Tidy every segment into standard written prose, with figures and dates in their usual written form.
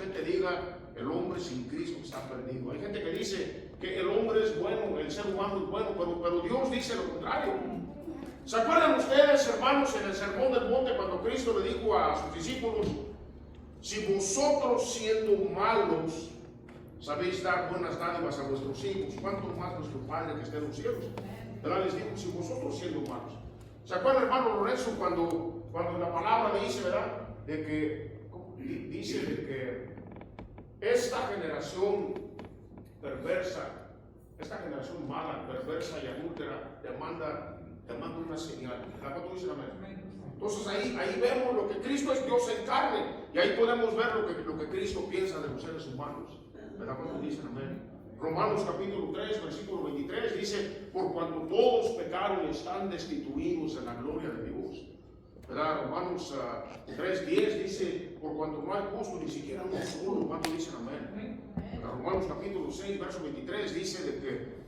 gente diga, el hombre sin Cristo está perdido. Hay gente que dice que el hombre es bueno, el ser humano es bueno, pero Dios dice lo contrario. ¿Se acuerdan ustedes, hermanos, en el Sermón del Monte, cuando Cristo le dijo a sus discípulos, si vosotros siendo malos sabéis dar buenas dádivas a vuestros hijos, cuánto más vuestro Padre que está en los cielos? ¿Verdad? Les dijo, si vosotros siendo malos. ¿Se acuerdan, hermano Lorenzo, cuando la palabra le dice, verdad? De que, dice de que esta generación perversa, esta generación mala, perversa y adúltera, demanda una señal. ¿Cuánto dicen amén? Entonces ahí vemos lo que Cristo es Dios en carne, y ahí podemos ver lo que Cristo piensa de los seres humanos. ¿Verdad? ¿Cuánto dicen amén? Romanos capítulo 3, versículo 23 dice, por cuanto todos pecaron y están destituidos de la gloria de Dios. ¿Verdad? Romanos 3:10 dice, por cuanto no hay justo ni siquiera uno solo. ¿Cuánto dicen amén? ¿Verdad? Romanos capítulo 6, verso 23 dice de que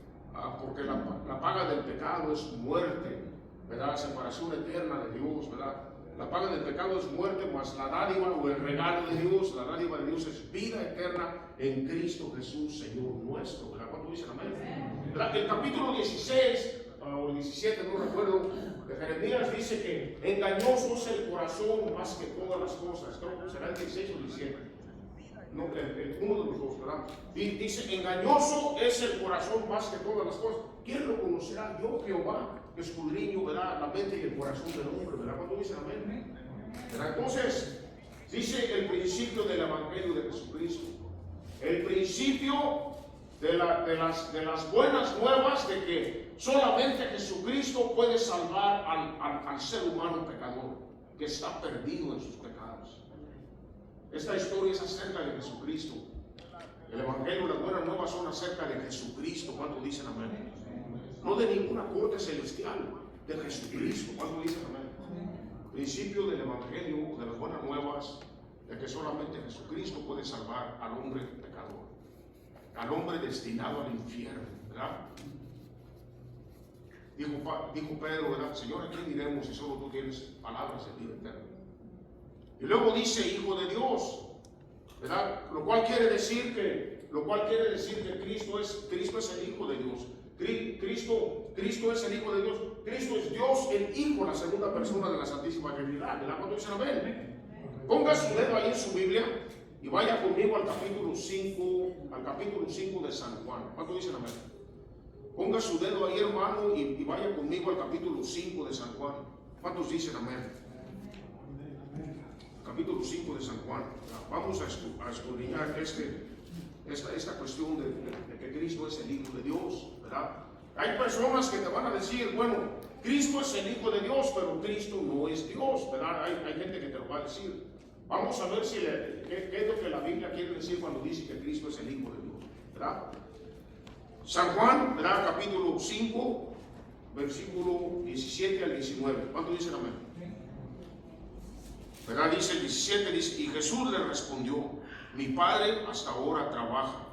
porque la paga del pecado es muerte, ¿verdad? Separación eterna de Dios, ¿verdad? La paga del pecado es muerte, mas la dádiva o el regalo de Dios, la dádiva de Dios es vida eterna en Cristo Jesús, Señor nuestro. ¿Verdad? ¿Cuánto dicen amén? ¿Verdad? El capítulo 16 o 17, no recuerdo, de Jeremías dice que engañoso es el corazón más que todas las cosas. Creo que será el 16 o 17. No, uno de los dos, ¿verdad? Y dice, engañoso es el corazón más que todas las cosas. ¿Quién lo conocerá? Yo, Jehová, que escudriño, ¿verdad? La mente y el corazón del hombre, ¿verdad? ¿Cuándo dicen amén? ¿Verdad? Entonces, dice el principio del Evangelio de Jesucristo. El principio de las buenas nuevas de que solamente Jesucristo puede salvar al ser humano pecador, que está perdido en sus pecados. Esta historia es acerca de Jesucristo. El Evangelio, las buenas nuevas son acerca de Jesucristo. ¿Cuánto dicen amén? No de ninguna corte celestial, de Jesucristo. ¿Cuánto dicen amén? Principio del Evangelio, de las buenas nuevas, de que solamente Jesucristo puede salvar al hombre pecador, al hombre destinado al infierno, ¿verdad? Dijo Pedro, ¿verdad? Señor, ¿a quién iremos si solo tú tienes palabras de vida eterna? Y luego dice Hijo de Dios, ¿verdad? Lo cual quiere decir que Cristo es el Hijo de Dios. Cristo es el Hijo de Dios. Cristo es Dios, el Hijo, la segunda persona de la Santísima Trinidad. ¿Verdad? ¿Cuánto dicen amén? Ponga su dedo ahí en su Biblia y vaya conmigo al capítulo 5 de San Juan. ¿Cuánto dicen amén? Ponga su dedo ahí, hermano, y vaya conmigo al capítulo 5 de San Juan. ¿Cuántos dicen amén? Capítulo 5 de San Juan. Vamos a escudriñar esta cuestión de que Cristo es el Hijo de Dios, ¿verdad? Hay personas que te van a decir, bueno, Cristo es el Hijo de Dios, pero Cristo no es Dios, ¿verdad? Hay gente que te lo va a decir. Vamos a ver qué es lo que la Biblia quiere decir cuando dice que Cristo es el Hijo de Dios, ¿verdad? San Juan, ¿verdad? Capítulo 5, versículo 17 al 19. ¿Cuánto dicen amén? ¿Verdad? Dice el 17, dice, y Jesús le respondió, mi Padre hasta ahora trabaja.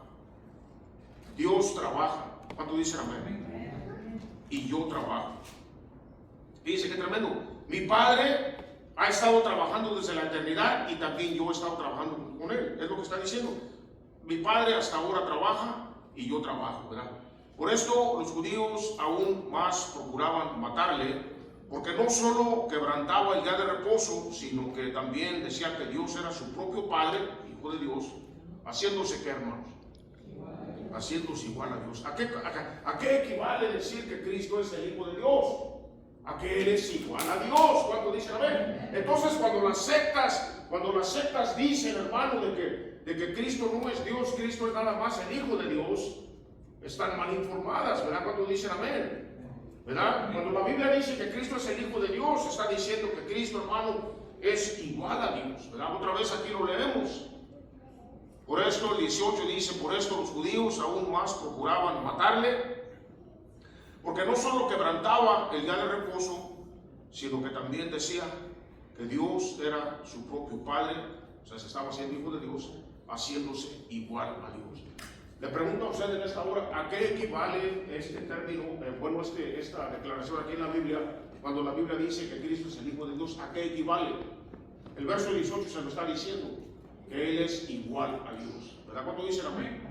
Dios trabaja. ¿Cuánto dicen amén? Y yo trabajo. Dice, qué tremendo. Mi Padre ha estado trabajando desde la eternidad y también yo he estado trabajando con Él. Es lo que está diciendo. Mi Padre hasta ahora trabaja y yo trabajo, ¿verdad? Por esto los judíos aún más procuraban matarle, porque no solo quebrantaba el día de reposo, sino que también decía que Dios era su propio Padre, Hijo de Dios, haciéndose ¿qué, hermanos? Haciéndose igual a Dios. ¿A qué equivale decir que Cristo es el Hijo de Dios? A que Él es igual a Dios. ¿Cuánto dicen amén? Entonces cuando las sectas dicen, hermano, de que Cristo no es Dios, Cristo es nada más el Hijo de Dios, están mal informadas, ¿verdad? Cuando dicen amén, ¿verdad? Cuando la Biblia dice que Cristo es el Hijo de Dios, está diciendo que Cristo, hermano, es igual a Dios, ¿verdad? Otra vez aquí lo leemos. Por esto el 18 dice, por esto los judíos aún más procuraban matarle, porque no solo quebrantaba el día de reposo, sino que también decía que Dios era su propio Padre, o sea, se estaba haciendo Hijo de Dios, haciéndose igual a Dios. Le pregunto a usted en esta hora, ¿a qué equivale este término, esta declaración aquí en la Biblia, cuando la Biblia dice que Cristo es el Hijo de Dios? ¿A qué equivale? El verso 18 se lo está diciendo. que Él es igual a Dios. ¿Verdad? ¿Cuánto dicen amén?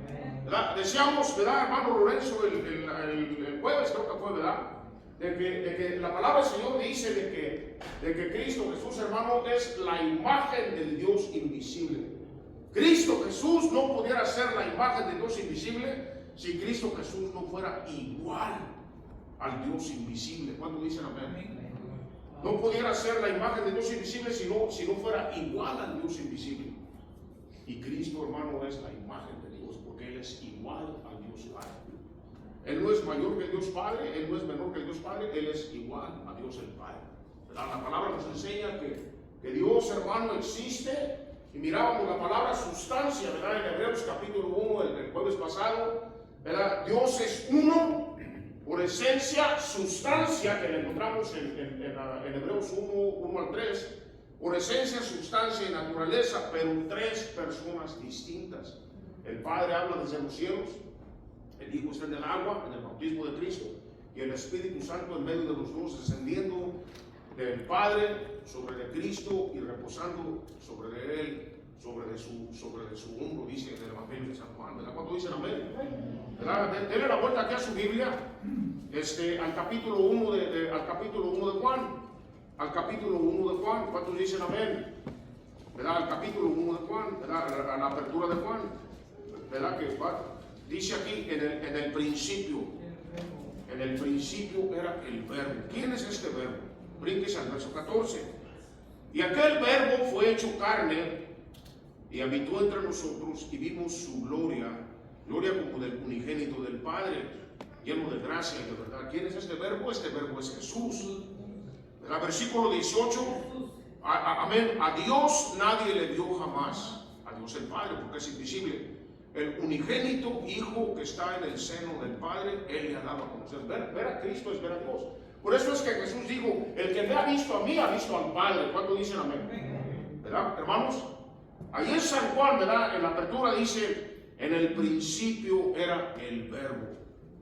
¿Verdad? Decíamos, ¿verdad, hermano Lorenzo, el jueves, creo que fue, ¿verdad? De que la palabra del Señor dice de que Cristo Jesús, hermano, es la imagen del Dios invisible. Cristo Jesús no pudiera ser la imagen del Dios invisible si Cristo Jesús no fuera igual al Dios invisible. ¿Cuánto dicen amén? No pudiera ser la imagen del Dios invisible si no fuera igual al Dios invisible. Y Cristo, hermano, es la imagen de Dios, porque Él es igual al Dios Padre. Él no es mayor que el Dios Padre, Él no es menor que el Dios Padre, Él es igual a Dios el Padre. La palabra nos enseña que Dios, hermano, existe. Y mirábamos la palabra sustancia, ¿verdad? En Hebreos capítulo 1, el jueves pasado, ¿verdad? Dios es uno, por esencia, sustancia, que le encontramos en Hebreos 1 al 3, por esencia, sustancia y naturaleza, pero tres personas distintas. El Padre habla desde los cielos, el Hijo está en el agua, en el bautismo de Cristo, y el Espíritu Santo en medio de los dos, descendiendo del Padre sobre de Cristo y reposando sobre de Él, sobre de su hombro, dice en el Evangelio de San Juan. ¿Verdad? ¿Cuánto dicen amén? ¿Verdad? Denle la vuelta aquí a su Biblia, al capítulo 1 de Juan. Al capítulo 1 de Juan. ¿Cuántos dicen amén? ¿Verdad? Al capítulo 1 de Juan, ¿verdad? A la apertura de Juan, ¿verdad? Que dice aquí en el principio era el verbo. ¿Quién es este verbo? Brínquese al verso 14. Y aquel verbo fue hecho carne y habitó entre nosotros y vimos su gloria como del unigénito del Padre, lleno de gracia y de verdad. ¿Quién es este verbo? Este verbo es Jesús. El versículo 18, amén. A Dios nadie le vio jamás, a Dios el Padre, porque es invisible. El unigénito Hijo que está en el seno del Padre, Él le ha dado a conocer. Ver a Cristo es ver a Dios. Por eso es que Jesús dijo, el que me ha visto a mí, ha visto al Padre. ¿Cuánto dicen amén? ¿Verdad, hermanos? Ahí en San Juan, ¿verdad? En la apertura dice, en el principio era el verbo.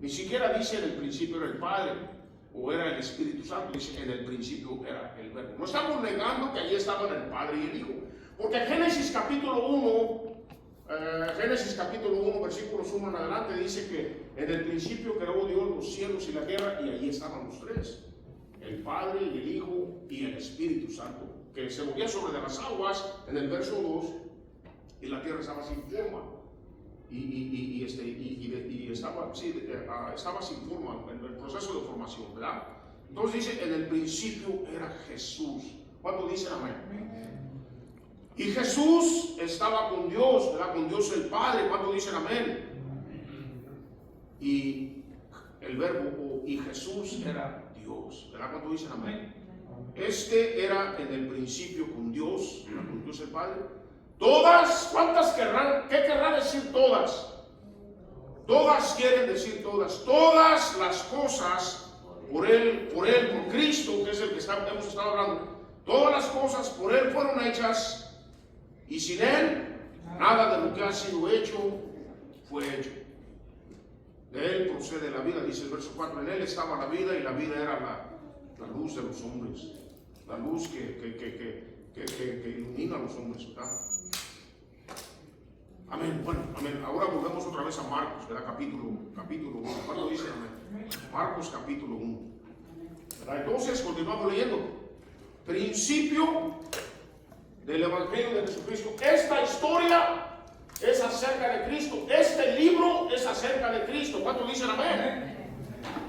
Ni siquiera dice en el principio era el Padre o era el Espíritu Santo. Dice en el principio era el verbo. No estamos negando que allí estaban el Padre y el Hijo. Porque Génesis capítulo 1, versículos 1 en adelante, dice que en el principio creó Dios los cielos y la tierra, y allí estaban los tres, el Padre y el Hijo y el Espíritu Santo, que se movía sobre de las aguas en el verso 2, y la tierra estaba sin forma, y estaba sin forma en el proceso de formación, ¿verdad? Entonces dice, en el principio era Jesús. ¿Cuánto dicen amén? Y Jesús estaba con Dios, ¿verdad? Con Dios el Padre. ¿Cuánto dicen amén? Y el verbo, y Jesús era Dios, ¿verdad? ¿Cuánto dicen amén? Este era en el principio con Dios, ¿verdad? Con Dios el Padre. Todas, ¿cuántas querrán? ¿Qué querrán decir todas? Todas quieren decir todas. Todas las cosas por Él, por Cristo, que es el que hemos estado hablando. Todas las cosas por Él fueron hechas. Y sin Él, nada de lo que ha sido hecho fue hecho. De Él procede la vida, dice el verso 4. En Él estaba la vida y la vida era la luz de los hombres. La luz que ilumina a los hombres, ¿verdad? Amén. Bueno, amén. Ahora volvemos otra vez a Marcos, ¿verdad? Capítulo 1. ¿Cuándo dice amén? Marcos capítulo 1. ¿Verdad? Entonces, continuamos leyendo. Principio del Evangelio de Jesucristo. Esta historia es acerca de Cristo. Este libro es acerca de Cristo. ¿Cuántos dicen amén?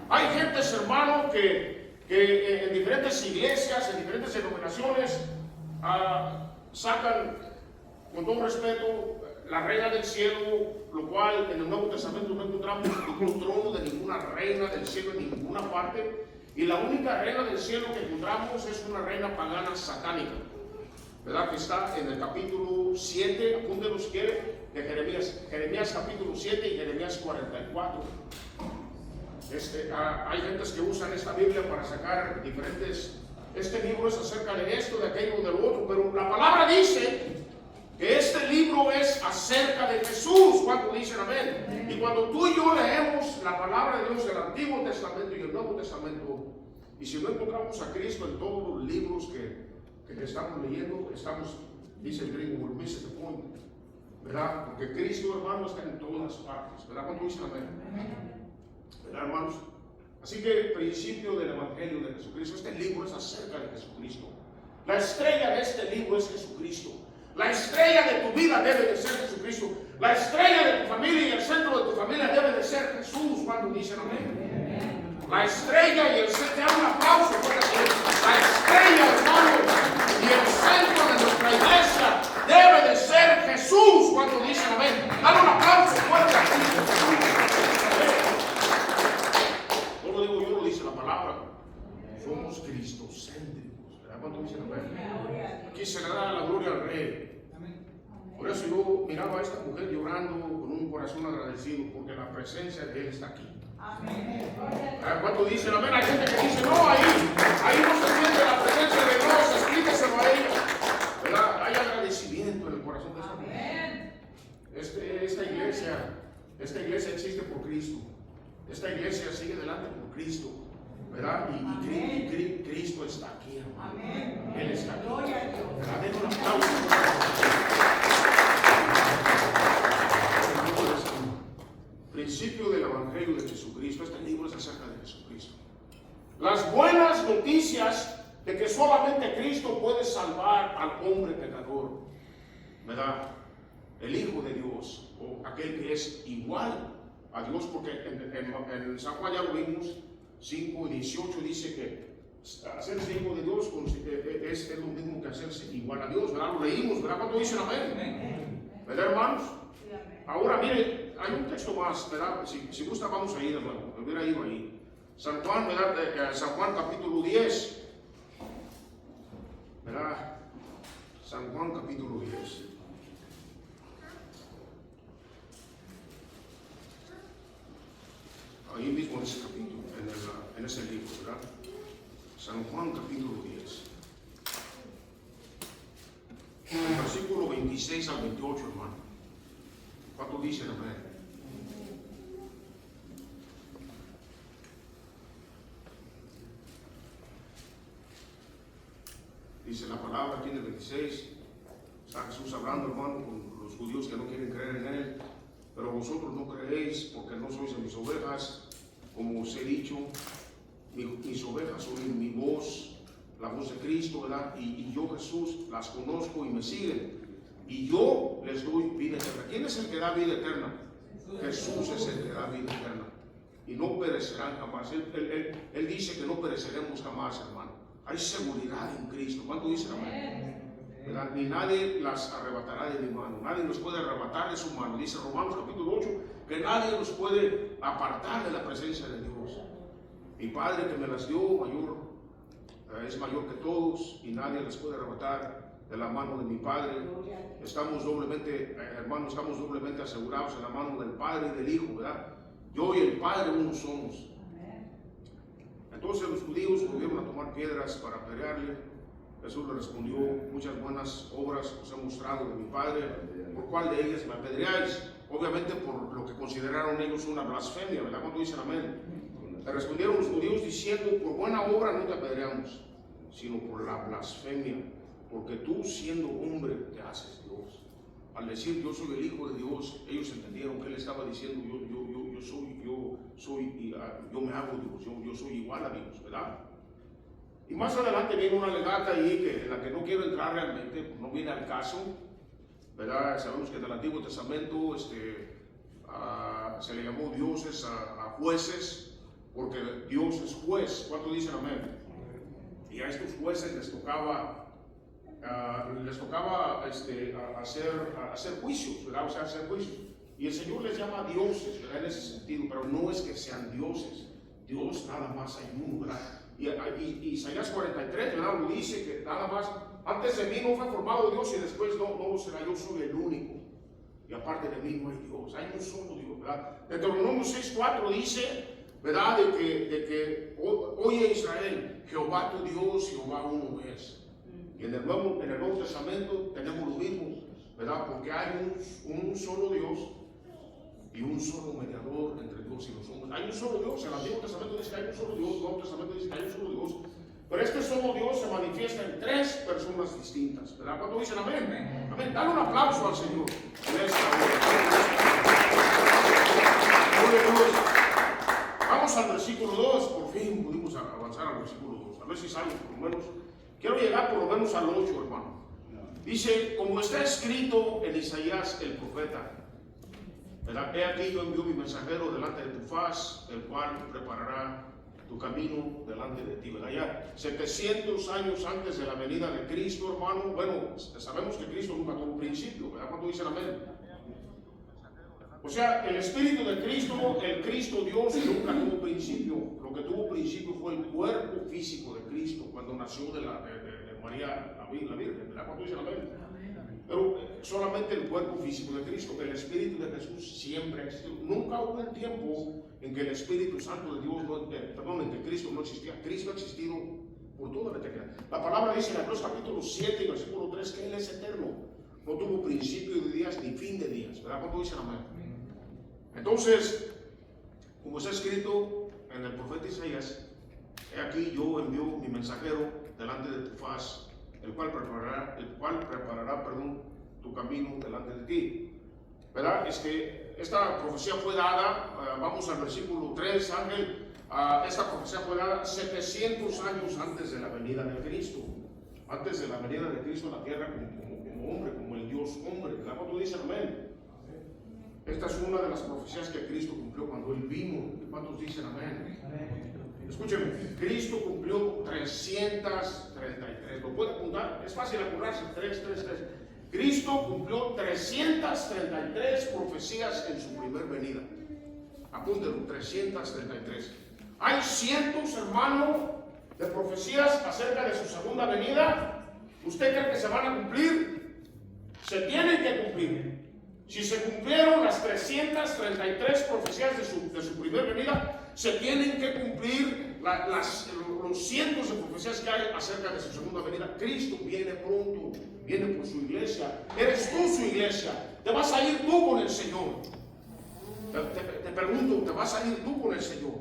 Hay gentes, hermano, que en diferentes iglesias, en diferentes denominaciones, sacan, con todo respeto, la reina del cielo, lo cual en el Nuevo Testamento no encontramos ningún trono de ninguna reina del cielo en ninguna parte. Y la única reina del cielo que encontramos es una reina pagana satánica, ¿verdad? Que está en el capítulo 7, apúntenlo si quiere, de Jeremías capítulo 7 y Jeremías 44. Hay gentes que usan esta Biblia para sacar diferentes, este libro es acerca de esto, de aquello, de lo otro, pero la palabra dice que este libro es acerca de Jesús. ¿Cuánto dicen amén? Y cuando tú y yo leemos la palabra de Dios del Antiguo Testamento y el Nuevo Testamento, y si no encontramos a Cristo en todos los libros que estamos leyendo, estamos, dice el griego, we're missing the point. ¿verdad? Porque Cristo, hermano, está en todas partes, ¿verdad? ¿Cuánto dicen amén? ¿Verdad, hermanos? Así que el principio del Evangelio de Jesucristo, este libro es acerca de Jesucristo. La estrella de este libro es Jesucristo. La estrella de tu vida debe de ser Jesucristo. La estrella de tu familia y el centro de tu familia debe de ser Jesús. Cuando dicen amén. La estrella y el centro, te dan un aplauso por eso. La estrella, hermano, y el centro de nuestra iglesia debe de ser Jesús. Cuando dicen amén. Dan un aplauso fuerte a Cristo. No lo digo yo, lo dice la palabra. Somos cristocéntricos. ¿Verdad? Cuando dicen amén. Aquí se le da la gloria al Rey. Por eso yo miraba a esta mujer llorando con un corazón agradecido, porque la presencia de Él está aquí. ¿Cuánto dicen amén? Hay gente que dice, no, ahí no se siente la presencia de Dios, explíqueselo a ella. ¿Verdad? Hay agradecimiento en el corazón de esta mujer. Esta iglesia existe por Cristo. Esta iglesia sigue adelante por Cristo. ¿Verdad? Y Cristo está aquí, hermano. Él está aquí. ¿Verdad? Den un aplauso. Principio del Evangelio de Jesucristo. Este libro es acerca de Jesucristo. Las buenas noticias de que solamente Cristo puede salvar al hombre pecador, ¿verdad? El Hijo de Dios, o aquel que es igual a Dios, porque en San Juan ya lo vimos, 5:18 dice que hacerse hijo de Dios es lo mismo que hacerse igual a Dios, ¿verdad? Lo leímos, ¿verdad? ¿Cuánto dicen amén? ¿Verdad, hermanos? Ahora, mire, hay un texto más, ¿verdad? Si gusta, vamos a ir, hermano. Me hubiera ido ahí. San Juan, ¿verdad? San Juan capítulo 10. ¿Verdad? San Juan capítulo 10. Ahí mismo en ese capítulo, en ese libro, ¿verdad? San Juan capítulo 10. Versículo 26 al 28, hermano. ¿Cuánto dicen amén? Dice la palabra aquí en el 26. Está Jesús hablando, hermano, con los judíos que no quieren creer en Él. Pero vosotros no creéis porque no sois de mis ovejas, como os he dicho. Mis ovejas oyen mi voz, la voz de Cristo, ¿verdad? Y yo, Jesús, las conozco y me siguen. Y yo les doy vida eterna. ¿Quién es el que da vida eterna? Jesús es el que da vida eterna. Y no perecerán jamás. Él dice que no pereceremos jamás, hermano. Hay seguridad en Cristo. ¿Cuánto dicen amén? ¿Verdad? Ni nadie las arrebatará de mi mano. Nadie los puede arrebatar de su mano. Dice Romanos capítulo 8 que nadie los puede apartar de la presencia de Dios. Mi Padre que me las dio es mayor que todos y nadie las puede arrebatar de la mano de mi Padre. Estamos doblemente, hermanos, estamos doblemente asegurados en la mano del Padre y del Hijo, ¿verdad? Yo y el Padre uno somos. Entonces los judíos volvieron a tomar piedras para apedrearle. Jesús le respondió, muchas buenas obras os he mostrado de mi Padre, ¿por cuál de ellas me apedreáis? Obviamente por lo que consideraron ellos una blasfemia, ¿verdad? Cuando dicen amén. Le respondieron los judíos diciendo, por buena obra no te apedreamos, sino por la blasfemia, porque tú siendo hombre te haces Dios. Al decir yo soy el Hijo de Dios, ellos entendieron que él estaba diciendo yo me hago Dios, yo soy igual a Dios, ¿verdad? Y más adelante viene una legata ahí en la que no quiero entrar realmente, pues no viene al caso, ¿verdad? Sabemos que en el Antiguo Testamento se le llamó dioses a jueces, porque Dios es juez. ¿Cuánto dicen amén? Y a estos jueces les tocaba hacer juicios, ¿verdad? O sea, hacer juicios. Y el Señor les llama dioses, ¿verdad? En ese sentido, pero no es que sean dioses. Dios nada más hay uno, ¿verdad? Y Isaías 43, ¿verdad? Lo dice que nada más, antes de mí no fue formado Dios y después no será, yo soy el único. Y aparte de mí no hay Dios, hay un solo Dios, ¿verdad? Deuteronomio 6:4 dice, ¿verdad? De que oye Israel, Jehová tu Dios, Jehová uno es. Y en el Nuevo Testamento tenemos lo mismo, ¿verdad? Porque hay un solo Dios y un solo mediador entre Dios y los hombres. Hay un solo Dios. En el Antiguo Testamento dice que hay un solo Dios, en el Nuevo Testamento dice que hay un solo Dios. Pero este solo Dios se manifiesta en tres personas distintas, ¿verdad? ¿Cuánto dicen amén? Amén. Dale un aplauso al Señor. Vamos al versículo 2. Por fin pudimos avanzar al versículo 2. A ver si salgo por lo menos. Quiero llegar por lo menos al 8, hermano. Dice, como está escrito en Isaías el profeta, ¿verdad? He aquí yo envío mi mensajero delante de tu faz, el cual preparará tu camino delante de ti, ¿verdad? Ya 700 años antes de la venida de Cristo, hermano. Bueno, sabemos que Cristo nunca tuvo principio, ¿verdad? ¿Cuánto dicen amén? O sea, el Espíritu de Cristo, el Cristo Dios, nunca tuvo principio. Lo que tuvo principio fue el cuerpo físico de Cristo cuando nació de María, la Virgen, ¿verdad? ¿Cuánto dicen amén? Pero solamente el cuerpo físico de Cristo. El Espíritu de Jesús siempre ha existido. Nunca hubo un tiempo en que el Espíritu Santo de Dios, en que Cristo no existía. Cristo ha existido por toda la eternidad. La palabra dice en Hebreos capítulo 7 y versículo 3 que Él es eterno. No tuvo principio de días ni fin de días, ¿verdad? ¿Cuánto dicen amén? Entonces, como está escrito en el profeta Isaías, he aquí yo envío mi mensajero delante de tu faz, el cual preparará tu camino delante de ti. ¿Verdad? Esta profecía fue dada, vamos al versículo 3, Ángel, esta profecía fue dada 700 años antes de la venida de Cristo. Antes de la venida de Cristo en la tierra como hombre, como el Dios hombre. ¿Verdad? ¿Cuánto dicen amén? Esta es una de las profecías que Cristo cumplió cuando Él vino. ¿Cuántos dicen amén? Escúcheme, Cristo cumplió 333. ¿Lo puede apuntar? Es fácil apuntarse. 333. Cristo cumplió 333 profecías en su primer venida. Apúntelo, 333. Hay cientos, hermano, de profecías acerca de su segunda venida. ¿Usted cree que se van a cumplir? Se tienen que cumplir. Si se cumplieron las 333 profecías de su primer venida, se tienen que cumplir los cientos de profecías que hay acerca de su segunda venida. Cristo viene pronto, viene por su iglesia. Eres tú su iglesia. Te vas a ir tú con el Señor. Te pregunto, ¿te vas a ir tú con el Señor?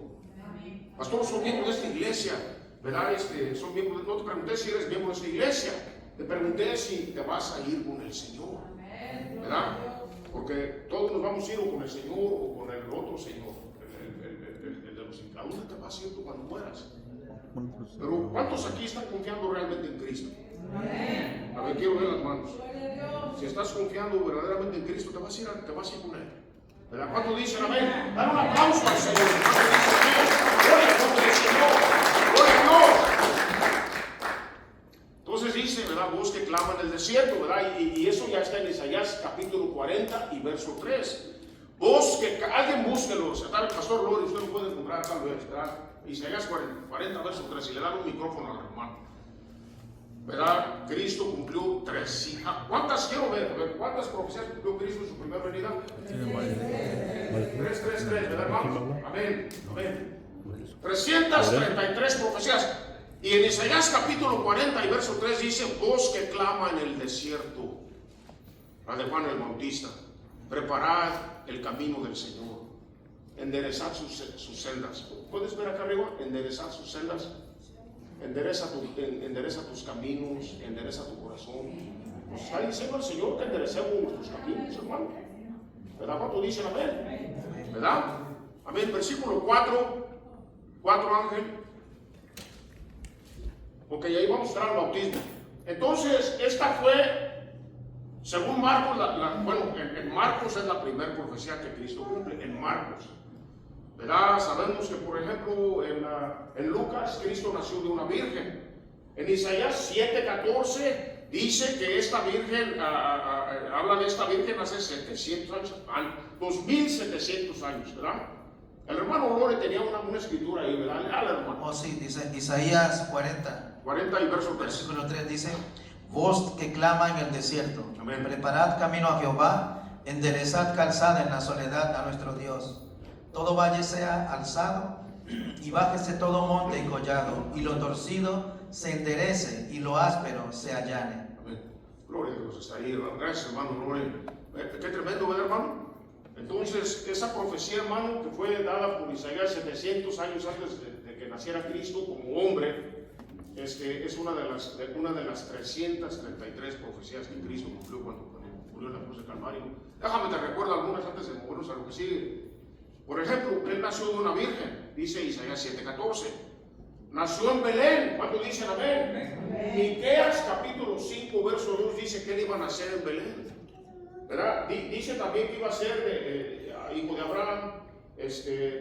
Pastor, son miembros de esta iglesia, ¿verdad? Son miembros no te pregunté si eres miembro de esta iglesia. Te pregunté si te vas a ir con el Señor, ¿verdad? Porque todos nos vamos a ir o con el Señor o con el otro Señor, el de los incrédulos. ¿A dónde te vas a ir tú cuando mueras? Pero ¿cuántos aquí están confiando realmente en Cristo? A ver, quiero ver las manos. Si estás confiando verdaderamente en Cristo, te vas a ir con Él. ¿Verdad? ¿Cuántos dicen amén? Dan un aplauso al Señor. ¿Cuántos dicen amén? Gloria al nombre del Señor. Gloria a Dios. Entonces dice, ¿verdad? Voz que clama en el desierto, ¿verdad? Y eso ya está en Isaías capítulo 40 y verso 3. Voz que alguien búsquelo, o sea, tal pastor Lori, usted lo puede encontrar tal vez, ¿verdad? Isaías 40 verso 3, y le dan un micrófono al hermano. ¿Verdad? Cristo cumplió 3. ¿Cuántas quiero ver? ¿Cuántas profecías cumplió Cristo en su primera venida? 3, ¿verdad, hermano? Amén. 333 profecías. Y en Isaías capítulo 40 y verso 3 dice, voz que clama en el desierto. La de Juan el Bautista. Preparad el camino del Señor. Enderezad sus sendas. ¿Puedes ver acá arriba? Enderezad sus sendas. Endereza tus caminos, endereza tu corazón. Nos está diciendo el Señor que enderecemos nuestros caminos, hermano. ¿Verdad? ¿Cuánto dicen amén? ¿Verdad? Amén. Versículo 4, Ángel. Ok, ahí vamos a entrar al bautismo. Entonces, esta fue, según Marcos, en Marcos es la primera profecía que Cristo cumple, en Marcos. ¿Verdad? Sabemos que, por ejemplo, en Lucas, Cristo nació de una virgen. En Isaías 7:14 dice que esta virgen, habla de esta virgen hace 700 años, 2700 años, ¿verdad? El hermano Lore tenía una escritura ahí, ¿verdad? Hermano. Oh, sí, dice Isaías 40 y verso 3. Versículo 3 dice, voz que clama en el desierto. Amén. Preparad camino a Jehová, enderezad calzada en la soledad a nuestro Dios. Todo valle sea alzado y bájese todo monte y collado, y lo torcido se enderece y lo áspero se allane. Amén. Gloria a Dios, está ahí. Gracias, hermano. Gloria. Qué tremendo, ¿verdad, hermano? Entonces, esa profecía, hermano, que fue dada por Isaías 700 años antes de que naciera Cristo como hombre, es una de las 333 profecías que Cristo cumplió cuando murió en la cruz de Calvario. Déjame te recuerdo algunas antes de movernos a lo que sigue. Por ejemplo, él nació de una virgen, dice Isaías 7:14. Nació en Belén. ¿Cuántos dicen amén? Miqueas capítulo 5, verso 2 dice que él iba a nacer en Belén. ¿Verdad? Dice también que iba a ser hijo de Abraham,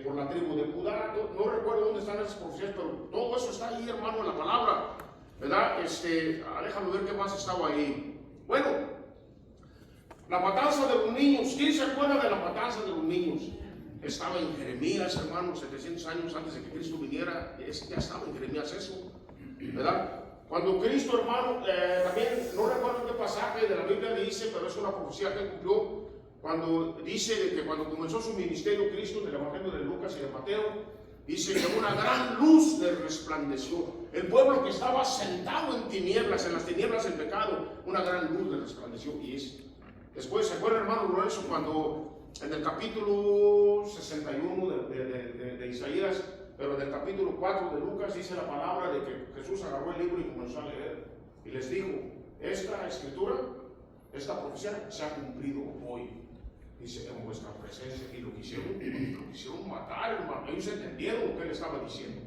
por la tribu de Judá. No recuerdo dónde están esas profecías, pero todo eso está ahí, hermano, en la palabra. ¿Verdad? Déjame ver qué más estaba ahí. Bueno, la matanza de los niños. ¿Quién se acuerda de la matanza de los niños? Estaba en Jeremías, hermano, 700 años antes de que Cristo viniera. Ya estaba en Jeremías eso, ¿verdad? Cuando Cristo, hermano, también, no recuerdo qué pasaje de la Biblia dice, pero es una profecía que cumplió, cuando dice de que cuando comenzó su ministerio Cristo, del Evangelio de Lucas y de Mateo, dice que una gran luz le resplandeció. El pueblo que estaba sentado en tinieblas, en las tinieblas del pecado, una gran luz le resplandeció. Y después, ¿se acuerda, hermano Lorenzo, cuando en el capítulo 61 de Isaías, pero en el capítulo 4 de Lucas dice la palabra de que Jesús agarró el libro y comenzó a leer y les dijo: esta escritura, esta profecía se ha cumplido hoy, dice, en vuestra presencia. Y lo quisieron matar, hermano. Ellos entendieron lo que él estaba diciendo.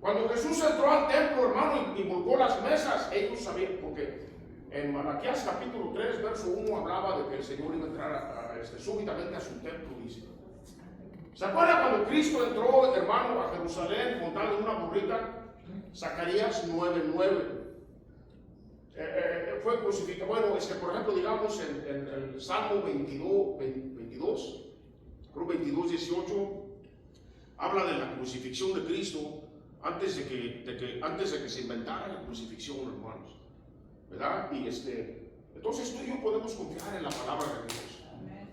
Cuando Jesús entró al templo, hermano, y volcó las mesas, ellos sabían, porque en Malaquías capítulo 3, verso 1 hablaba de que el Señor iba a entrar súbitamente a su templo, dice. ¿Se acuerda cuando Cristo entró, hermano, a Jerusalén montado en una burrita? Zacarías 9:9. Fue crucificado. Bueno, por ejemplo, digamos en el Salmo 22, creo 22:18, habla de la crucifixión de Cristo antes de que se inventara la crucifixión, hermanos, ¿verdad? Y entonces tú y yo podemos confiar en la palabra de Dios.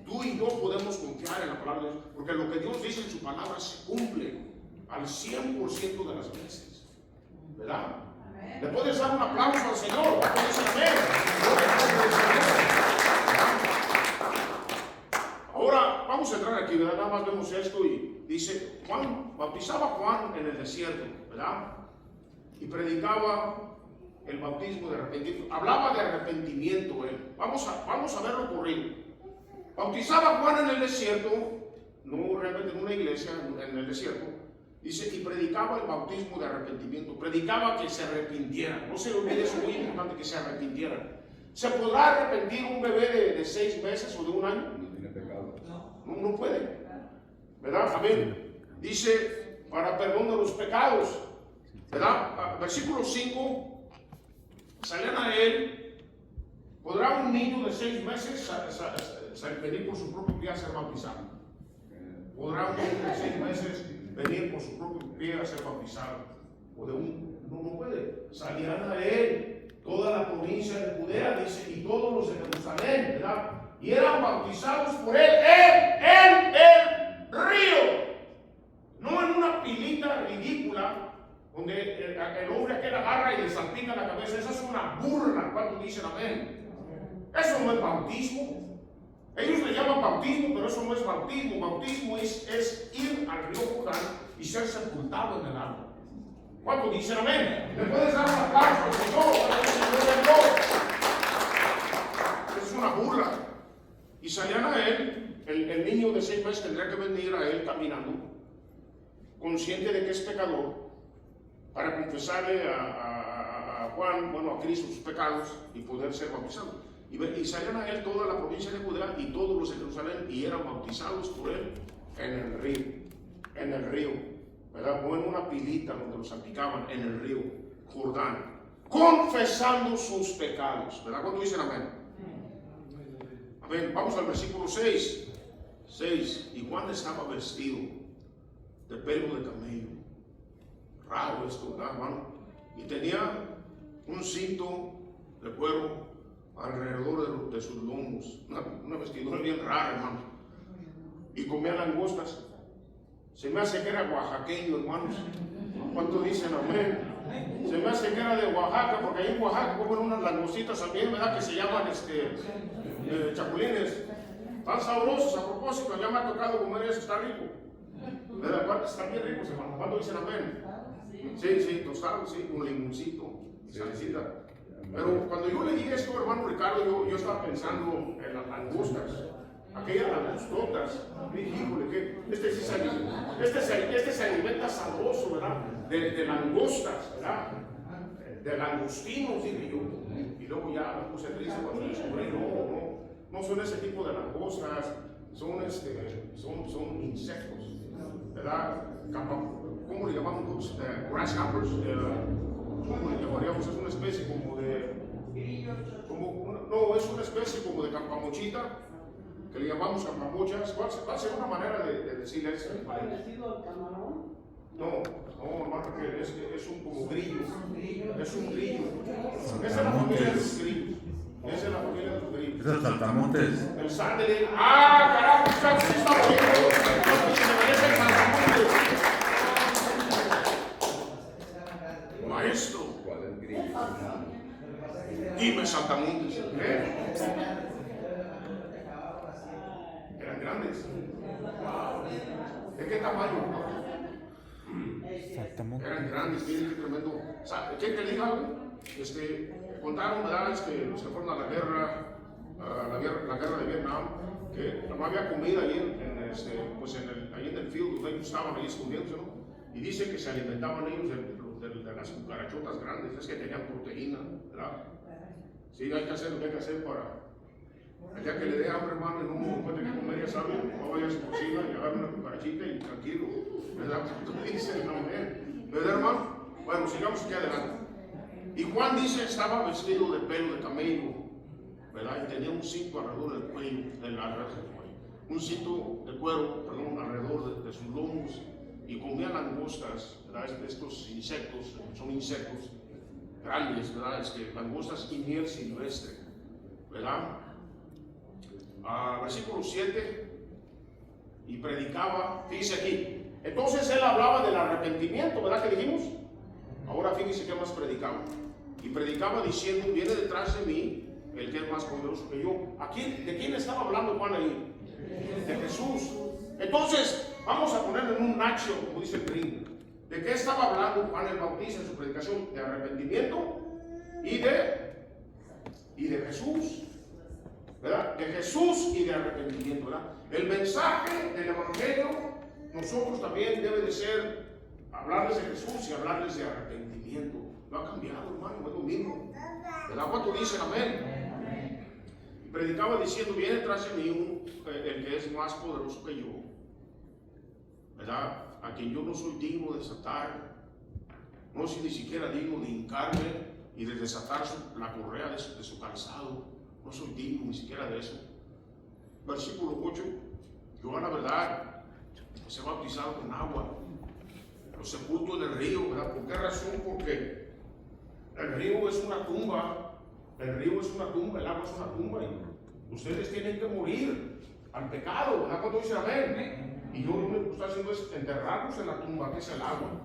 Tú y yo podemos confiar en la palabra de Dios, porque lo que Dios dice en su palabra se cumple al 100% de las veces, ¿verdad? Amén. ¿Le puedes dar un aplauso al Señor? Ahora vamos a entrar aquí, ¿verdad? Nada más vemos esto y dice: bautizaba Juan en el desierto, ¿verdad? Y predicaba el bautismo de arrepentimiento. Hablaba de arrepentimiento él. Vamos a verlo ocurrir. Bautizaba Juan en el desierto, no realmente en una iglesia, en el desierto, dice, y predicaba el bautismo de arrepentimiento. Predicaba que se arrepintieran. No se le olvide, es muy importante que se arrepintieran. ¿Se podrá arrepentir un bebé de 6 meses o de 1 año? No tiene pecado. No puede, ¿verdad? Amén. Dice, para perdón de los pecados, ¿verdad? Versículo 5, salían a él. ¿Podrá un niño de 6 meses venir por su propio pie a ser bautizado? ¿Podrá un niño de 6 meses venir por su propio pie a ser bautizado? No puede. Salían a él toda la provincia de Judea, dice, y todos los de Jerusalén, ¿verdad? Y eran bautizados por él en el río. No en una pilita ridícula donde el hombre aquel agarra y le salpica la cabeza. Esa es una burla. ¿Cuántos dicen amén? Eso no es bautismo. Ellos le llaman bautismo, pero eso no es bautismo. Bautismo es ir al río Jordán y ser sepultado en el agua. ¿Cuántos dicen amén? ¿Le puedes dar un aplauso al Señor? Es una burla. Y salían a él, el niño de 6 meses tendría que venir a él caminando, consciente de que es pecador, para confesarle a Juan, a Cristo, sus pecados y poder ser bautizado. Y salían a él toda la provincia de Judea y todos los de Jerusalén y eran bautizados por él en el río, ¿verdad? No en una pilita donde los salpicaban, en el río Jordán, confesando sus pecados, ¿verdad? ¿Cuánto dicen amén? Amén. Vamos al versículo 6. Y Juan estaba vestido de pelo de camello. Raro esto, ¿verdad, hermano? Y tenía un cinto de cuero alrededor de sus lomos, una vestidura bien rara, hermano, y comía langostas. Se me hace que era oaxaqueño, hermanos. ¿Cuántos dicen amén? Se me hace que era de Oaxaca, porque ahí en Oaxaca comen unas langostitas también, ¿verdad? Que se llaman chapulines. Están sabrosos, a propósito, ya me ha tocado comer eso, está rico, ¿verdad? Están bien ricos, hermano. ¿Cuántos dicen amén? Sí, tostado, sí, con limoncito, salsita. Pero cuando yo leí esto, hermano Ricardo, yo estaba pensando en las langostas, aquellas langostotas. Dije, híjole, que este se alimenta sabroso, ¿verdad? De langostas, ¿verdad? De langostinos, dije yo. Y luego ya me puse triste cuando descubrí, no son ese tipo de langostas, son insectos, ¿verdad? ¿Cómo le llamamos? Grasshoppers. ¿Cómo le llamaríamos? Es una especie como de... no, es una especie como de campamochita, que le llamamos campamochas. ¿Cuál será una manera de decir eso? ¿Parecido al camarón? No, hermano, que es un como grillo. Es un grillo. Esa es la familia de los grillos. Esa es la familia de los grillos. Esos saltamontes. El sándwich. ¡Ah, carajo! Sí está bonito. Se merece el saltamontes. Maestro. ¿Cuál es el grillo? Dime saltamontes. Eran grandes. ¿De qué tamaño? Eran grandes, miren qué tremendo. ¿Quién te diga algo? Contaron, ¿verdad? Los que fueron a la guerra de Vietnam, que no había comida ahí ahí en el field donde ellos estaban ahí escondiéndose, ¿no? Y dicen que se alimentaban ellos de las cucarachotas grandes, es que tenían proteína, ¿verdad? Sí, hay que hacer lo que hay que hacer para... El día que le dé hambre, hermano, y no encuentre que comer, ya sabe, no vaya a su cocina y agarre una cucarachita y tranquilo, ¿verdad? Como dicen, ¿verdad, hermano? Bueno, sigamos aquí adelante. Y Juan dice, estaba vestido de pelo de camello, ¿verdad? Y tenía un cinto alrededor del cuello, un cinto de cuero, perdón, alrededor de sus lomos, y comía langostas, ¿verdad? Estos insectos, son insectos grandes, ¿verdad? Langostas y miel silvestre, ¿verdad? Versículo 7, y predicaba, fíjese aquí, entonces él hablaba del arrepentimiento, ¿verdad que dijimos? Ahora fíjese qué más predicaba, y predicaba diciendo, viene detrás de mí el que es más poderoso que yo. ¿De quién estaba hablando Juan ahí? De Jesús. Entonces, vamos a ponerlo en un nacho, como dice el gringo. ¿De qué estaba hablando Juan el Bautista en su predicación? De arrepentimiento y de Jesús. ¿Verdad? De Jesús y de arrepentimiento, ¿verdad? El mensaje del Evangelio, nosotros también debe de ser hablarles de Jesús y hablarles de arrepentimiento. No ha cambiado, hermano, es lo mismo. ¿Verdad? ¿Cuánto dicen amén? Y predicaba diciendo, viene tras de mí el que es más poderoso que yo, ¿verdad? A quien yo no soy digno de desatar, no soy ni siquiera digno de hincarme y de desatar la correa de su calzado. No soy digno ni siquiera de eso. Versículo 8. Yo, la verdad, os he bautizado con agua, los sepulto en el río, ¿verdad? ¿Por qué razón? Porque el río es una tumba. El río es una tumba, el agua es una tumba. Y ustedes tienen que morir al pecado, ¿verdad? Cuando dicen amén. Y yo lo único que estoy haciendo es enterrarlos en la tumba, que es el agua,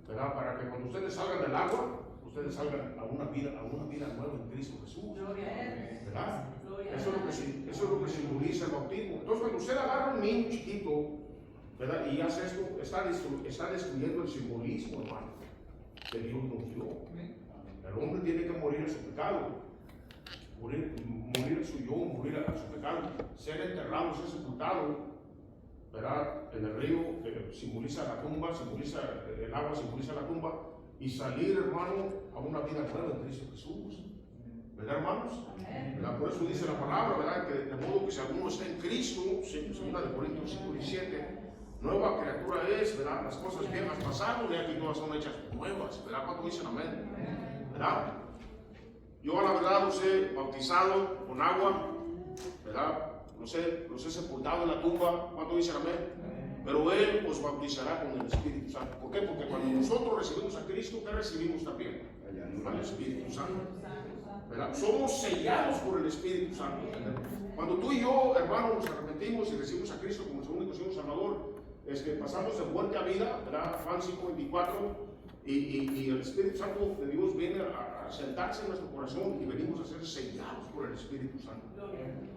¿verdad? Para que cuando ustedes salgan del agua, ustedes salgan a una vida nueva en Cristo Jesús, ¿verdad? Eso es lo que simboliza el bautismo. Entonces, cuando usted agarra a un niño chiquito, ¿verdad? Y hace esto, está destruyendo el simbolismo, hermano, que Dios nos dio. El hombre tiene que morir a su pecado, morir a su yo, morir a su pecado, ser enterrado, ser sepultado, ¿verdad? En el río, que simboliza la tumba, simboliza el agua, simboliza la tumba, y salir, hermano, a una vida nueva en Cristo Jesús. ¿Verdad, hermanos? ¿Verdad? Por eso dice la palabra, ¿verdad? Que de modo que si alguno está en Cristo, segunda de Corintios 5:17, nueva criatura es, ¿verdad? Las cosas viejas pasaron y aquí todas son hechas nuevas, ¿verdad? ¿Cuánto dicen amén? ¿Verdad? Yo, a la verdad, los he bautizado con agua, ¿verdad? Los he sepultado en la tumba. ¿Cuánto dicen amén? Pero Él os bautizará con el Espíritu Santo. ¿Por qué? Porque cuando nosotros recibimos a Cristo, ¿qué recibimos también? Al Espíritu Santo. ¿Verdad? Somos sellados por el Espíritu Santo. Cuando tú y yo, hermano, nos arrepentimos y recibimos a Cristo como nuestro único Señor Salvador, pasamos de muerte a vida, ¿verdad? Juan 5:24, y el Espíritu Santo de Dios viene a sentarse en nuestro corazón y venimos a ser sellados por el Espíritu Santo.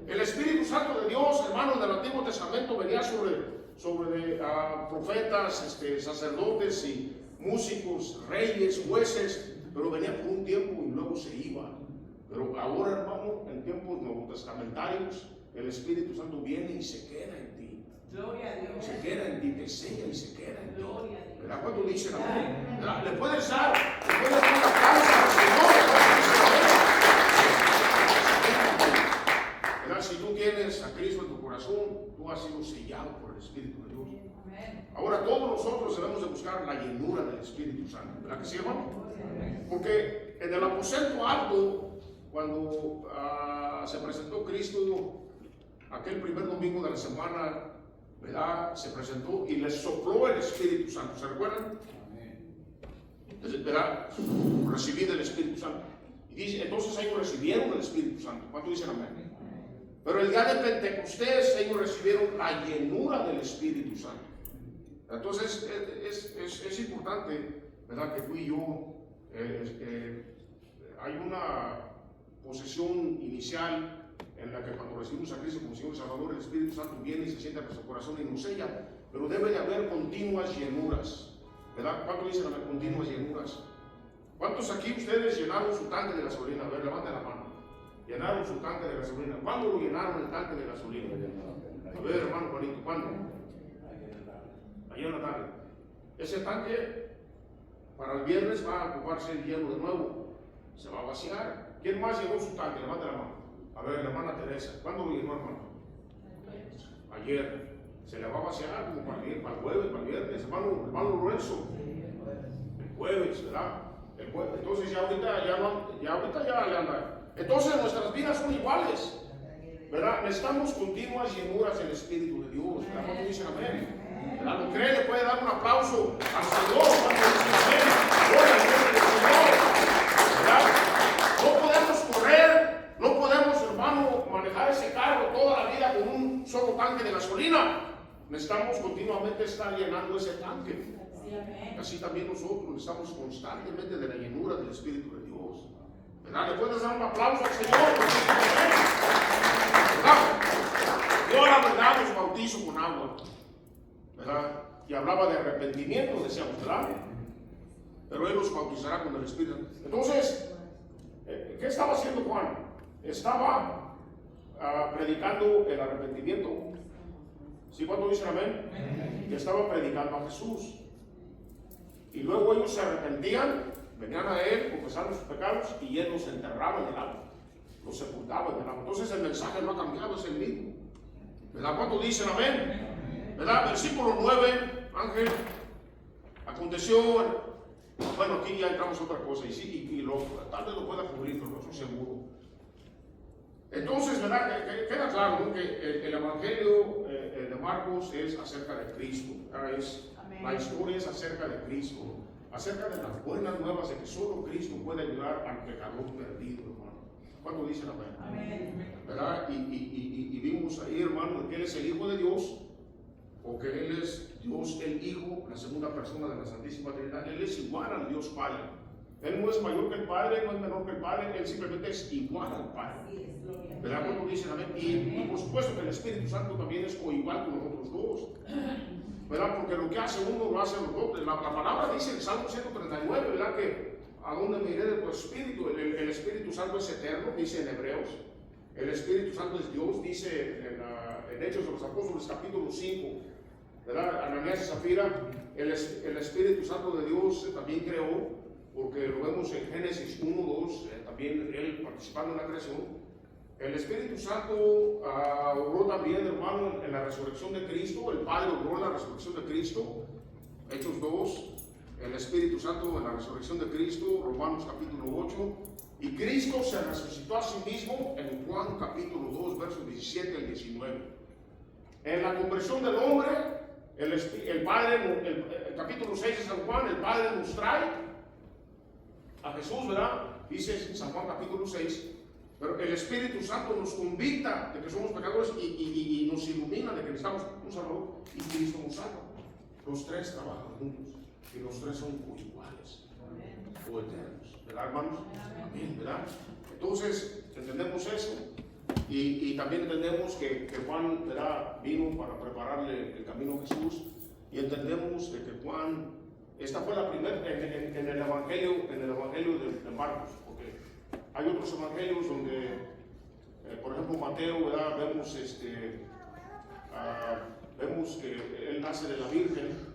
El Espíritu Santo de Dios, hermano, en el Antiguo Testamento venía sobre profetas, sacerdotes y músicos, reyes, jueces, pero venía por un tiempo y luego se iba. Pero ahora, hermano, en tiempos neotestamentarios, el Espíritu Santo viene y se queda en ti. Gloria a Dios. Se queda en ti, te sella y se queda en ti. Gloria a Dios. ¿Verdad? Cuando dicen amén, ¿verdad? Le puedes dar un aplauso al Señor. ¿Verdad? Si tú tienes a Cristo en tu corazón, tú has sido sellado por el Espíritu de Dios. Ahora todos nosotros debemos de buscar la llenura del Espíritu Santo. ¿Verdad que sí, hermano? Porque en el aposento alto, cuando se presentó Cristo, aquel primer domingo de la semana, ¿verdad? Se presentó y les sopló el Espíritu Santo. ¿Se recuerdan? ¿Verdad? Recibí del Espíritu Santo. Y dice, entonces ellos recibieron el Espíritu Santo. ¿Cuánto dicen amén? Pero el día de Pentecostés ellos recibieron la llenura del Espíritu Santo. Entonces es importante, ¿verdad? Que tú y yo hay una posesión inicial en la que cuando recibimos a Cristo como Señor y Salvador, el Espíritu Santo viene y se sienta en nuestro corazón y nos sella, pero debe de haber continuas llenuras, ¿verdad? ¿Cuántos dicen las continuas llenuras? ¿Cuántos aquí ustedes llenaron su tanque de gasolina? A ver, levanten la mano. Llenaron su tanque de gasolina. ¿Cuándo lo llenaron el tanque de gasolina? A ver, hermano Juanito, ¿cuándo? Ayer en la tarde. Ese tanque para el viernes va a ocuparse lleno de nuevo. Se va a vaciar. ¿Quién más llenó su tanque? Levante la mano. A ver, la hermana Teresa. ¿Cuándo lo llenó, hermano? Ayer. Se le va a vaciar como para el jueves, para el viernes. Hermano Lorenzo. El jueves, ¿verdad? El jueves. Entonces ya ahorita ya le anda. Entonces nuestras vidas son iguales, ¿verdad? Necesitamos continuas llenuras del Espíritu de Dios. ¿Verdad? ¿Cuánto dicen amén? ¿Verdad? ¿Lo cree? Le puede dar un aplauso al Señor. ¿Cuánto dicen amén? Gloria al nombre del Señor. ¿Verdad? No podemos correr, no podemos, hermano, manejar ese carro toda la vida con un solo tanque de gasolina. Necesitamos continuamente estar llenando ese tanque. Así también nosotros necesitamos constantemente de la llenura del Espíritu de Dios. ¿Verdad? ¿Le puedes dar un aplauso al Señor? ¿Verdad? Yo la verdad los bautizo con agua, ¿verdad? Y hablaba de arrepentimiento, decíamos, ¿verdad? Pero Él los bautizará con el Espíritu. Entonces, ¿qué estaba haciendo Juan? Estaba predicando el arrepentimiento. ¿Sí? ¿Cuánto dicen amén? Y estaba predicando a Jesús. Y luego ellos se arrepentían, venían a Él, confesaban sus pecados y Él los enterraba en el agua, los sepultaba en el agua. Entonces el mensaje no ha cambiado, es el mismo. ¿Verdad? ¿Cuánto dicen amén? ¿Verdad? Versículo 9, Ángel. Aconteció, bueno, aquí ya entramos a otra cosa, y tal vez lo pueda cubrir, pero no estoy seguro. Entonces, ¿verdad? Queda claro, ¿no? Que el Evangelio de Marcos es acerca de Cristo. La historia es acerca de Cristo, acerca de las buenas nuevas de que solo Cristo puede ayudar al pecador perdido, hermano. ¿Cuánto dicen amén? Amén. ¿Verdad? Y vimos ahí, hermano, que Él es el Hijo de Dios, o que Él es Dios el Hijo, la segunda persona de la Santísima Trinidad. Él es igual al Dios Padre. Él no es mayor que el Padre, no es menor que el Padre, Él simplemente es igual al Padre. ¿Verdad? ¿Cuánto dicen amén? Y por supuesto que el Espíritu Santo también es igual con los otros dos. ¿Verdad? Porque lo que hace uno lo hacen los otros. La palabra dice en Salmo 139, ¿verdad? Que a dónde me iré de tu espíritu. El Espíritu Santo es eterno, dice en Hebreos. El Espíritu Santo es Dios, dice en Hechos de los Apóstoles, capítulo 5. ¿Verdad? Ananías y Zafira, el Espíritu Santo de Dios también creó, porque lo vemos en Génesis 1, 2, también Él participando en la creación. El Espíritu Santo obró también, hermano, en la resurrección de Cristo. El Padre obró en la resurrección de Cristo. Hechos 2. El Espíritu Santo en la resurrección de Cristo. Romanos capítulo 8. Y Cristo se resucitó a sí mismo en Juan capítulo 2, versos 17 al 19. En la conversión del hombre, el Padre, el capítulo 6 de San Juan, el Padre nos trae a Jesús, ¿verdad? Dice en San Juan capítulo 6. Pero el Espíritu Santo nos convicta de que somos pecadores y nos ilumina de que necesitamos un Salvador, y Cristo nos salva. Los tres trabajan juntos y los tres son coiguales o eternos, ¿verdad, hermanos? Amén, ¿verdad? Entonces entendemos eso y también entendemos que Juan, ¿verdad?, vino para prepararle el camino a Jesús, y entendemos de que Juan esta fue la primera en el evangelio de Marcos, porque hay otros evangelios donde, por ejemplo, Mateo, ¿verdad? Vemos que él nace de la Virgen,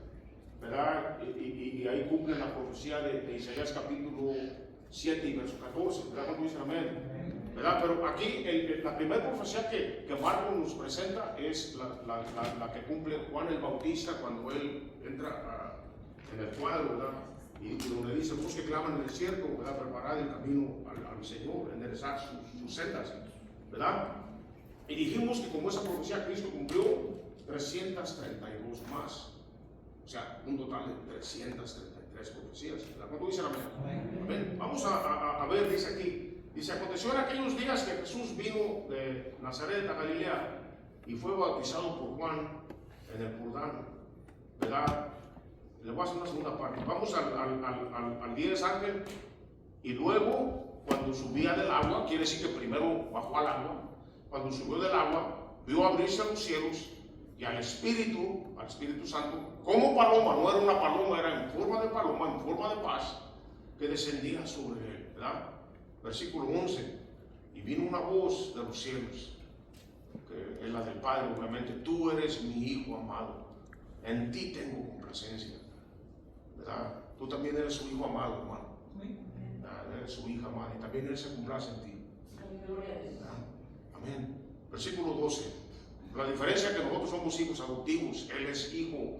¿verdad? Y ahí cumple la profecía de Isaías capítulo 7 y verso 14, ¿verdad? Cuando dicen amén, ¿verdad? Pero aquí la primera profecía que Marcos nos presenta es la que cumple Juan el Bautista cuando él entra en el cuadro, ¿verdad? Y donde dice, vos que claman en el desierto, ¿verdad? Preparad el camino al Señor, enderezar sus sendas, ¿verdad? Y dijimos que como esa profecía Cristo cumplió 332 más, o sea, un total de 333 profecías, ¿verdad? ¿Cuánto dicen amén? Amén. Vamos a ver, dice aquí, dice, aconteció en aquellos días que Jesús vino de Nazaret a Galilea y fue bautizado por Juan en el Jordán, ¿verdad? Le voy a hacer una segunda parte. Vamos al 10, Ángel. Y luego, cuando subía del agua, quiere decir que primero bajó al agua. Cuando subió del agua, vio abrirse los cielos y al Espíritu Santo, como paloma, no era una paloma, era en forma de paloma, en forma de paz, que descendía sobre él, ¿verdad? Versículo 11. Y vino una voz de los cielos, que es la del Padre, obviamente: tú eres mi Hijo amado, en ti tengo complacencia. ¿Verdad? Tú también eres su hijo amado, hermano. Eres su hija amada y también Él se complace en ti. ¿Verdad? Amén. Versículo 12. La diferencia es que nosotros somos hijos adoptivos. Él es hijo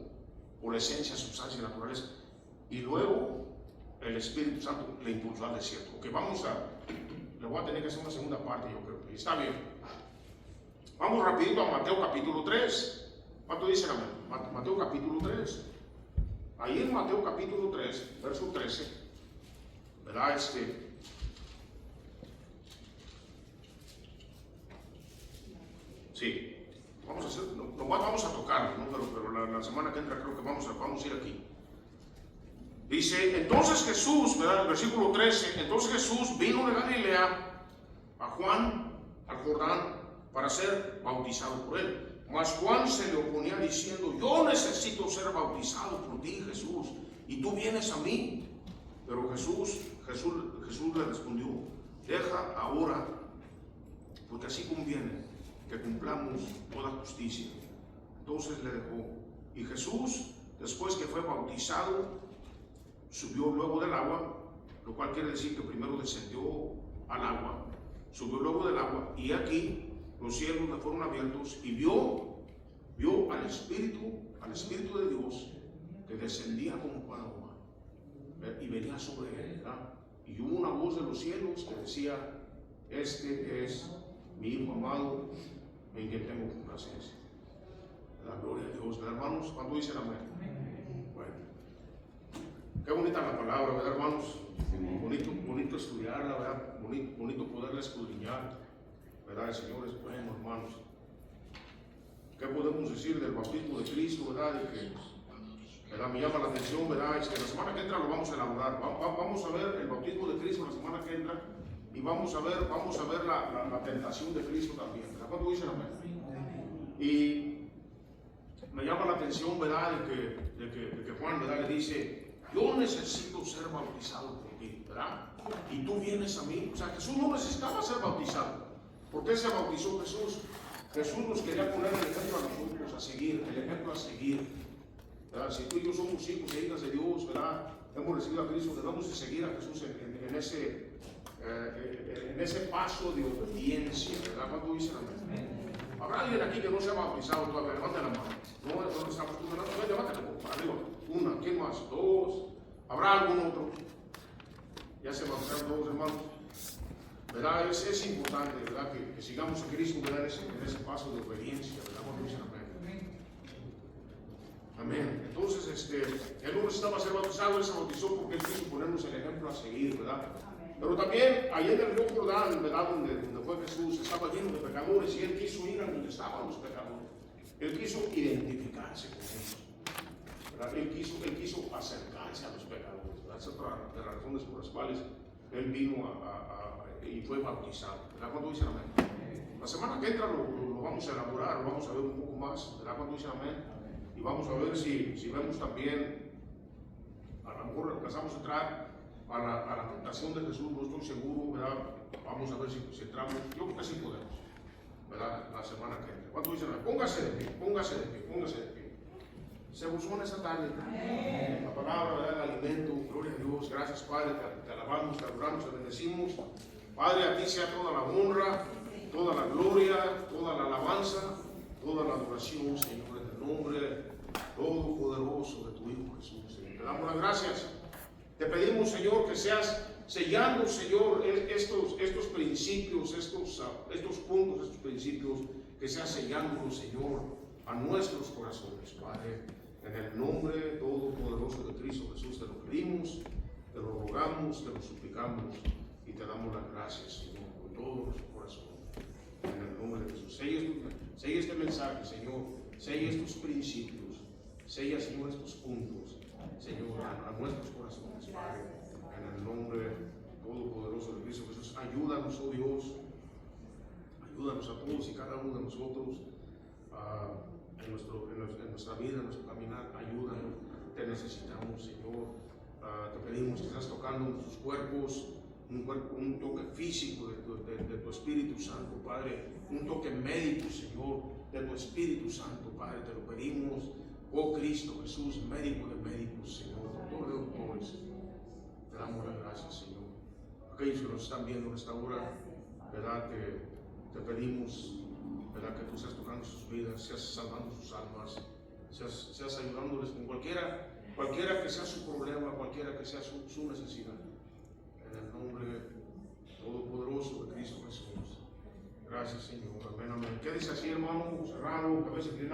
por esencia, sustancia y naturaleza. Y luego el Espíritu Santo le impulsó al desierto. Ok, le voy a tener que hacer una segunda parte, yo creo. Y está bien. Vamos rapidito a Mateo capítulo 3. ¿Cuánto dicen amén? Mateo capítulo 3. Ahí en Mateo capítulo 3, verso 13, ¿verdad? Sí, vamos a tocarlo, ¿no? Pero la semana que entra creo que vamos a ir aquí. Dice, entonces Jesús, ¿verdad? El versículo 13, entonces Jesús vino de Galilea a Juan, al Jordán, para ser bautizado por él. Mas Juan se le oponía diciendo, yo necesito ser bautizado por ti, Jesús, y tú vienes a mí. Pero Jesús le respondió, deja ahora, porque así conviene que cumplamos toda justicia. Entonces le dejó. Y Jesús, después que fue bautizado, subió luego del agua, lo cual quiere decir que primero descendió al agua, subió luego del agua, y aquí los cielos le fueron abiertos y vio al Espíritu de Dios que descendía como paloma y venía sobre él, ¿verdad? Y hubo una voz de los cielos que decía, este es mi Hijo amado en quien tengo complacencia. La gloria a Dios, ¿verdad, hermanos? ¿Cuánto dicen amén? Bueno, qué bonita la palabra, ¿verdad, hermanos? Bonito estudiarla, ¿verdad? Bonito poderla escudriñar, ¿verdad? El Señor es bueno, hermanos. ¿Qué podemos decir del bautismo de Cristo, verdad? Y que, ¿verdad? Me llama la atención, ¿verdad? Es que la semana que entra lo vamos a elaborar. Vamos a ver el bautismo de Cristo la semana que entra y vamos a ver la tentación de Cristo también, ¿verdad? ¿Cuánto dicen amén? Y me llama la atención, ¿verdad? De que Juan, ¿verdad? Le dice, yo necesito ser bautizado por ti, ¿verdad? Y tú vienes a mí. O sea, Jesús no necesitaba ser bautizado. ¿Por qué se bautizó Jesús? Jesús nos quería poner el ejemplo a nosotros, a seguir, el ejemplo a seguir, ¿verdad? Si tú y yo somos hijos e hijas de Dios, ¿verdad? Hemos recibido a Cristo, debemos de seguir a Jesús en ese paso de obediencia, ¿verdad? ¿Cuánto dicen amén? ¿Habrá alguien aquí que no se ha bautizado todavía? Levanta la mano. No estamos tú, levántala para arriba. Una, ¿quién más? Dos. ¿Habrá algún otro? Ya se bautizaron todos, hermanos. ¿Verdad? Es importante, ¿verdad? Que sigamos a Cristo, ¿verdad? En ese paso de obediencia, ¿verdad? Cuando dicen amén. Amén. Entonces, él no necesitaba ser bautizado, él se bautizó porque él quiso ponernos el ejemplo a seguir, ¿verdad? Pero también, allá en el río Jordán, ¿verdad? Donde fue Jesús, estaba lleno de pecadores y él quiso ir a donde estaban los pecadores. Él quiso identificarse con ellos, ¿verdad? Él quiso acercarse a los pecadores, ¿verdad? Esa es otra de las razones por las cuales él vino y fue bautizado, ¿verdad? ¿Cuándo dicen amén? La semana que entra lo vamos a elaborar, lo vamos a ver un poco más, ¿verdad? ¿Cuándo dicen amén? Y vamos a ver si vemos también a lo mejor alcanzamos a entrar a la tentación de Jesús, no estoy seguro, ¿verdad? Vamos a ver si entramos. Yo creo que sí podemos, ¿verdad? La semana que viene. ¿Cuánto dicen? Póngase de pie, póngase de pie, póngase de pie. Se gozó en esa tarde. La palabra, ¿verdad? El alimento, gloria a Dios. Gracias, Padre. Te alabamos, te adoramos, te bendecimos. Padre, a ti sea toda la honra, toda la gloria, toda la alabanza, toda la adoración, Señor, en el nombre todopoderoso de tu Hijo Jesús. Señor. Te damos las gracias. Te pedimos, Señor, que seas sellando, Señor, estos principios, estos puntos, estos principios, que seas sellándolos, Señor, a nuestros corazones, Padre. En el nombre todopoderoso de Cristo Jesús te lo pedimos, te lo rogamos, te lo suplicamos y te damos las gracias, Señor, con todo nuestro corazón. En el nombre de Jesús. Sella este mensaje, Señor. Sella estos principios. Sella, Señor, estos puntos, Señor, a nuestros corazones, Padre. En el nombre todopoderoso de Cristo Jesús. Ayúdanos, oh Dios. Ayúdanos a todos y cada uno de nosotros. En nuestra vida, en nuestro caminar, ayúdanos, te necesitamos, Señor. Te pedimos que estás tocando nuestros cuerpos, un toque físico de tu Espíritu Santo, Padre, un toque médico, Señor, de tu Espíritu Santo, Padre, te lo pedimos, oh Cristo Jesús, médico de médicos, Señor, doctor de doctores, te damos las gracias, Señor. Aquellos que nos están viendo en esta hora, ¿verdad? Te pedimos, ¿verdad? Que tú seas tocando sus vidas, seas salvando sus almas, seas ayudándoles con cualquiera que sea su problema, cualquiera que sea su necesidad. En el nombre todopoderoso de Cristo Jesús. Gracias, Señor. Amén, amén. Quédese así, hermano, cerrado, cabeza inclinada.